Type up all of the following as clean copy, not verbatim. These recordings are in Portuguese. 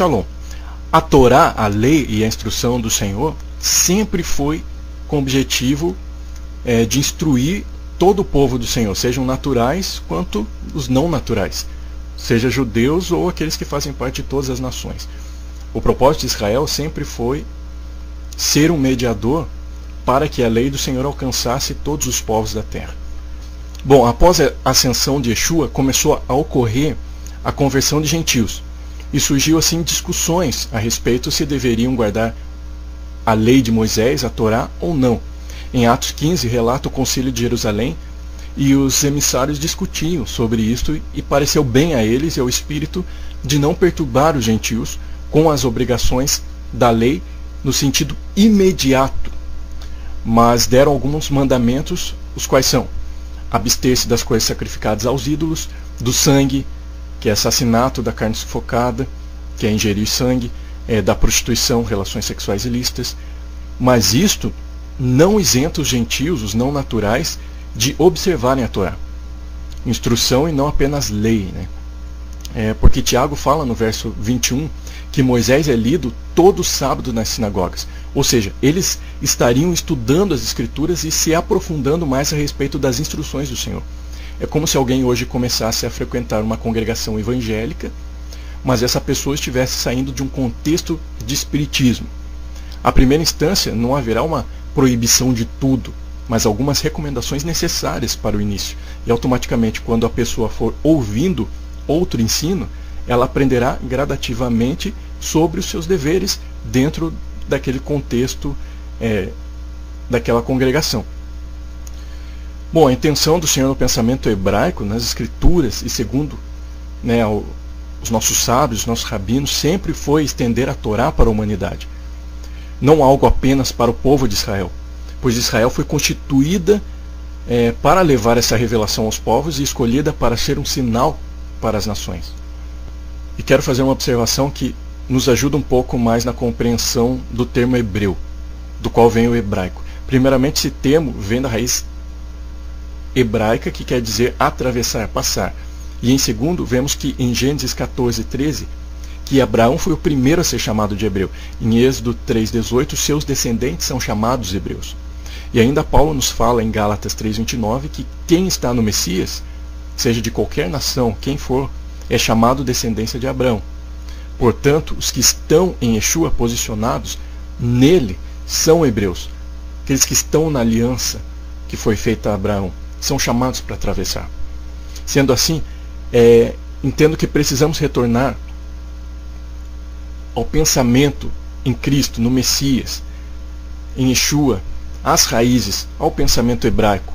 Shalom. A Torá, a lei e a instrução do Senhor sempre foi com o objetivo de instruir todo o povo do Senhor, sejam naturais quanto os não naturais, seja judeus ou aqueles que fazem parte de todas as nações. O propósito de Israel sempre foi ser um mediador para que a lei do Senhor alcançasse todos os povos da terra. Bom, após a ascensão de Yeshua, começou a ocorrer a conversão de gentios. E surgiu assim discussões a respeito se deveriam guardar a lei de Moisés, a Torá, ou não. Em Atos 15, relata o concílio de Jerusalém, e os emissários discutiam sobre isto, e pareceu bem a eles e ao Espírito de não perturbar os gentios com as obrigações da lei no sentido imediato, mas deram alguns mandamentos, os quais são: abster-se das coisas sacrificadas aos ídolos, do sangue, que é assassinato, da carne sufocada, que é ingerir sangue, da prostituição, relações sexuais ilícitas. Mas isto não isenta os gentios, os não naturais, de observarem a Torá. Instrução e não apenas lei, né? Porque Tiago fala no verso 21 que Moisés é lido todo sábado nas sinagogas. Ou seja, eles estariam estudando as Escrituras e se aprofundando mais a respeito das instruções do Senhor. É como se alguém hoje começasse a frequentar uma congregação evangélica, mas essa pessoa estivesse saindo de um contexto de espiritismo. À primeira instância, não haverá uma proibição de tudo, mas algumas recomendações necessárias para o início. E automaticamente, quando a pessoa for ouvindo outro ensino, ela aprenderá gradativamente sobre os seus deveres dentro daquele contexto daquela congregação. Bom, a intenção do Senhor no pensamento hebraico, nas Escrituras, e segundo os nossos sábios, os nossos rabinos, sempre foi estender a Torá para a humanidade. Não algo apenas para o povo de Israel, pois Israel foi constituída para levar essa revelação aos povos e escolhida para ser um sinal para as nações. E quero fazer uma observação que nos ajuda um pouco mais na compreensão do termo hebreu, do qual vem o hebraico. Primeiramente, esse termo vem da raiz hebraica, que quer dizer atravessar, passar. E em segundo, vemos que em Gênesis 14:13, que Abraão foi o primeiro a ser chamado de hebreu. Em Êxodo 3:18, seus descendentes são chamados hebreus. E ainda Paulo nos fala em Gálatas 3:29 que quem está no Messias, seja de qualquer nação, quem for, é chamado descendência de Abraão. Portanto, os que estão em Yeshua posicionados nele são hebreus. Aqueles que estão na aliança que foi feita a Abraão são chamados para atravessar. Sendo assim, entendo que precisamos retornar ao pensamento em Cristo, no Messias, em Yeshua, às raízes, ao pensamento hebraico,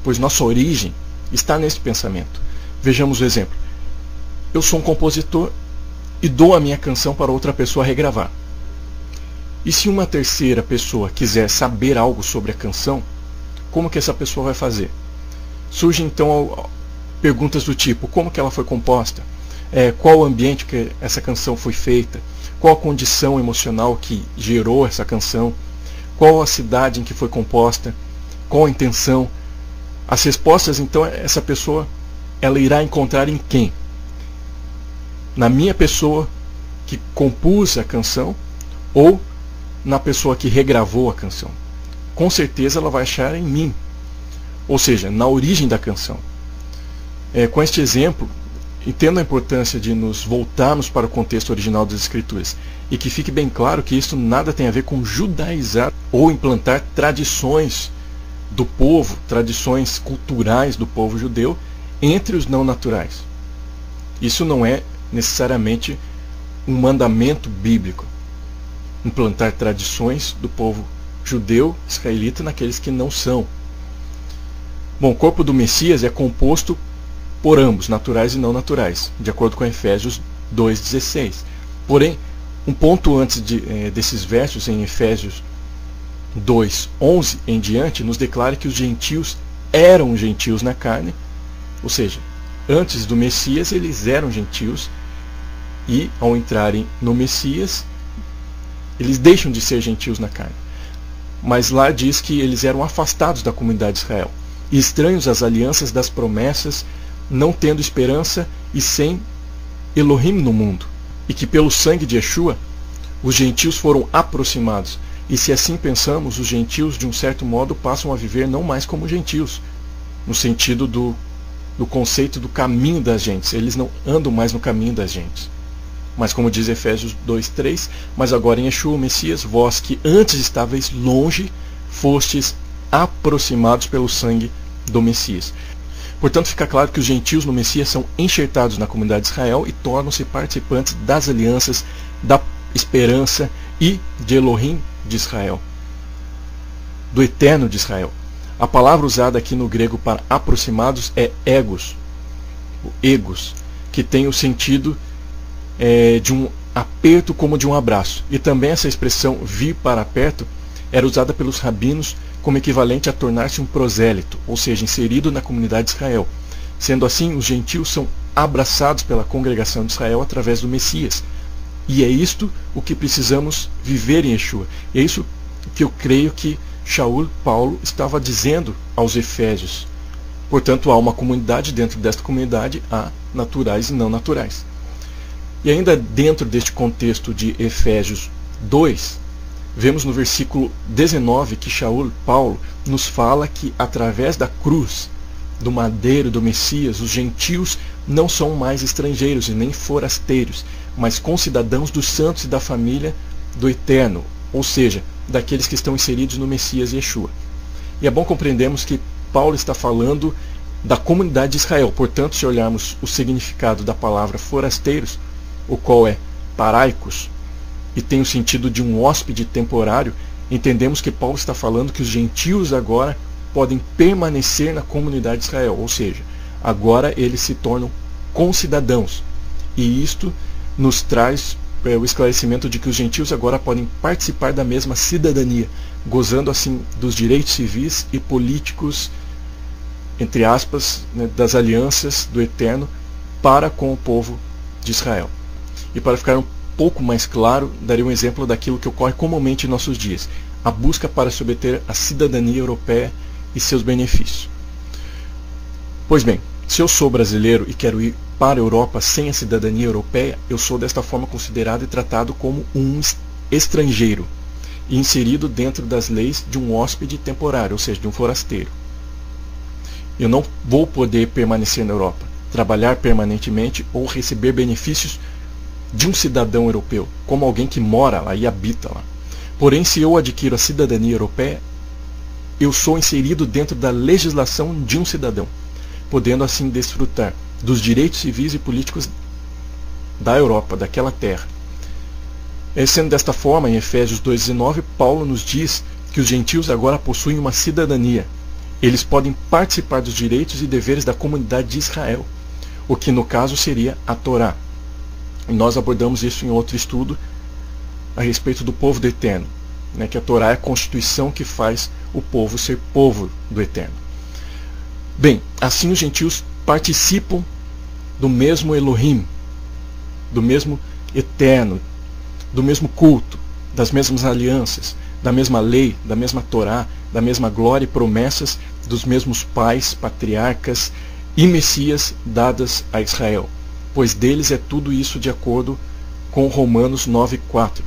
pois nossa origem está nesse pensamento. Vejamos o exemplo. Eu sou um compositor e dou a minha canção para outra pessoa regravar. E se uma terceira pessoa quiser saber algo sobre a canção, como que essa pessoa vai fazer? Surgem então perguntas do tipo: como que ela foi composta? Qual o ambiente que essa canção foi feita? Qual a condição emocional que gerou essa canção? Qual a cidade em que foi composta? Qual a intenção? As respostas, então, essa pessoa ela irá encontrar em quem? Na minha pessoa que compus a canção ou na pessoa que regravou a canção? Com certeza ela vai achar em mim, ou seja, na origem da canção. Com este exemplo, entendo a importância de nos voltarmos para o contexto original das Escrituras e que fique bem claro que isso nada tem a ver com judaizar ou implantar tradições do povo, tradições culturais do povo judeu entre os não naturais. Isso não é necessariamente um mandamento bíblico, implantar tradições do povo judeu, israelita, naqueles que não são. Bom, o corpo do Messias é composto por ambos, naturais e não naturais, de acordo com Efésios 2,16. Porém, um ponto antes desses versos, em Efésios 2:11 em diante, nos declara que os gentios eram gentios na carne, ou seja, antes do Messias eles eram gentios, e ao entrarem no Messias eles deixam de ser gentios na carne. Mas lá diz que eles eram afastados da comunidade de Israel, e estranhos às alianças das promessas, não tendo esperança e sem Elohim no mundo. e que pelo sangue de Yeshua os gentios foram aproximados. E se assim pensamos, os gentios de um certo modo passam a viver não mais como gentios, no sentido do conceito do caminho das gentes. Eles não andam mais no caminho das gentes. Mas como diz Efésios 2:3, mas agora em Yeshua, o Messias, vós que antes estáveis longe, fostes aproximados pelo sangue do Messias. Portanto, fica claro que os gentios no Messias são enxertados na comunidade de Israel e tornam-se participantes das alianças, da esperança e de Elohim de Israel, do Eterno de Israel. A palavra usada aqui no grego para aproximados é egos, o egos, que tem o sentido de um aperto como de um abraço. E também essa expressão vir para perto era usada pelos rabinos como equivalente a tornar-se um prosélito, ou seja, inserido na comunidade de Israel. Sendo assim, os gentios são abraçados pela congregação de Israel através do Messias. E é isto o que precisamos viver em Yeshua. E é isso que eu creio que Shaul, Paulo, estava dizendo aos Efésios. Portanto, há uma comunidade, dentro desta comunidade há naturais e não naturais. E ainda dentro deste contexto de Efésios 2, vemos no versículo 19 que Shaul, Paulo, nos fala que através da cruz, do madeiro do Messias, os gentios não são mais estrangeiros e nem forasteiros, mas concidadãos dos santos e da família do Eterno, ou seja, daqueles que estão inseridos no Messias Yeshua. E é bom compreendermos que Paulo está falando da comunidade de Israel. Portanto, se olharmos o significado da palavra forasteiros, o qual é paraicos, e tem o sentido de um hóspede temporário, entendemos que Paulo está falando que os gentios agora podem permanecer na comunidade de Israel, ou seja, agora eles se tornam concidadãos. E isto nos traz o esclarecimento de que os gentios agora podem participar da mesma cidadania, gozando assim dos direitos civis e políticos, entre aspas, das alianças do Eterno para com o povo de Israel. E para ficar um pouco mais claro, darei um exemplo daquilo que ocorre comumente em nossos dias: a busca para se obter a cidadania europeia e seus benefícios. Pois bem, se eu sou brasileiro e quero ir para a Europa sem a cidadania europeia, eu sou desta forma considerado e tratado como um estrangeiro e inserido dentro das leis de um hóspede temporário, ou seja, de um forasteiro. Eu não vou poder permanecer na Europa, trabalhar permanentemente ou receber benefícios de um cidadão europeu, como alguém que mora lá e habita lá. Porém, se eu adquiro a cidadania europeia, eu sou inserido dentro da legislação de um cidadão, podendo assim desfrutar dos direitos civis e políticos da Europa, daquela terra. Sendo desta forma, em Efésios 2,19, Paulo nos diz que os gentios agora possuem uma cidadania. Eles podem participar dos direitos e deveres da comunidade de Israel, o que no caso seria a Torá. E nós abordamos isso em outro estudo a respeito do povo do Eterno, que a Torá é a constituição que faz o povo ser povo do Eterno. Bem, assim os gentios participam do mesmo Elohim, do mesmo Eterno, do mesmo culto, das mesmas alianças, da mesma lei, da mesma Torá, da mesma glória e promessas dos mesmos pais, patriarcas e Messias dadas a Israel, pois deles é tudo isso de acordo com Romanos 9,4.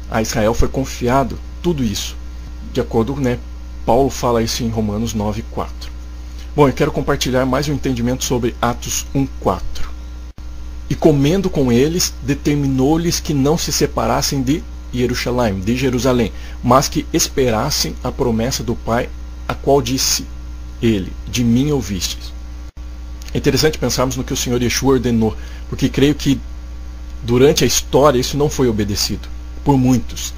A Israel foi confiado tudo isso, de acordo, Paulo fala isso em Romanos 9,4. Bom, eu quero compartilhar mais um entendimento sobre Atos 1,4. E comendo com eles, determinou-lhes que não se separassem de Jerusalém, mas que esperassem a promessa do Pai, a qual disse ele: de mim ouvistes. É interessante pensarmos no que o Senhor Yeshua ordenou, porque creio que durante a história isso não foi obedecido por muitos.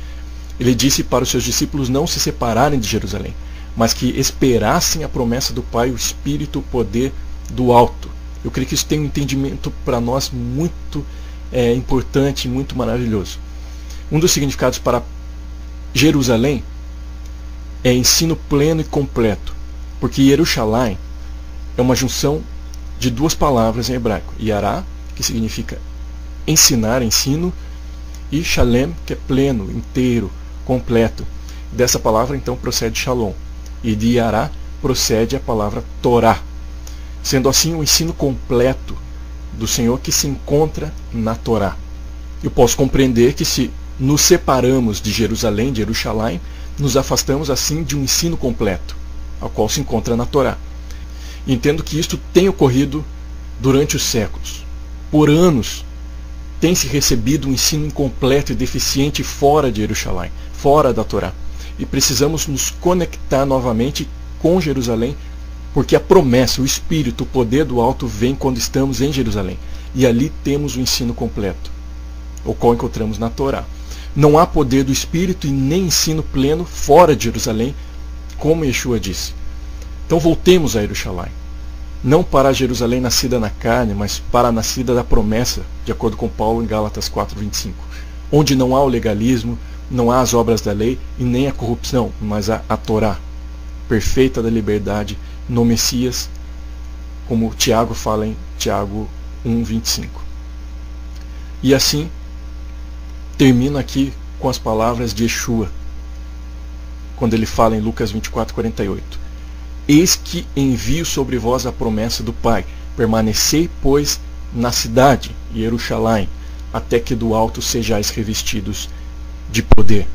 Ele disse para os seus discípulos não se separarem de Jerusalém, mas que esperassem a promessa do Pai, o Espírito, o poder do alto. Eu creio que isso tem um entendimento para nós muito importante, muito maravilhoso. Um dos significados para Jerusalém é ensino pleno e completo, porque Jerusalém é uma junção de duas palavras em hebraico: Yará, que significa ensinar, ensino, e Shalem, que é pleno, inteiro, completo. Dessa palavra então procede Shalom, e de Yará procede a palavra Torá, sendo assim o ensino completo do Senhor que se encontra na Torá. Eu posso compreender que se nos separamos de Jerusalém, de Jerusalém, nos afastamos assim de um ensino completo, ao qual se encontra na Torá. Entendo que isto tem ocorrido durante os séculos. Por anos, tem-se recebido um ensino incompleto e deficiente fora de Jerusalém, fora da Torá. E precisamos nos conectar novamente com Jerusalém, porque a promessa, o Espírito, o poder do alto vem quando estamos em Jerusalém. E ali temos o ensino completo, o qual encontramos na Torá. Não há poder do Espírito e nem ensino pleno fora de Jerusalém, como Yeshua disse. Então voltemos a Jerusalém. Não para a Jerusalém nascida na carne, mas para a nascida da promessa, de acordo com Paulo em Gálatas 4:25, onde não há o legalismo, não há as obras da lei e nem a corrupção, mas a Torá, perfeita da liberdade, no Messias, como Tiago fala em Tiago 1:25. E assim, termino aqui com as palavras de Yeshua, quando ele fala em Lucas 24:48. Eis que envio sobre vós a promessa do Pai. Permanecei, pois, na cidade, Jerusalém, até que do alto sejais revestidos de poder.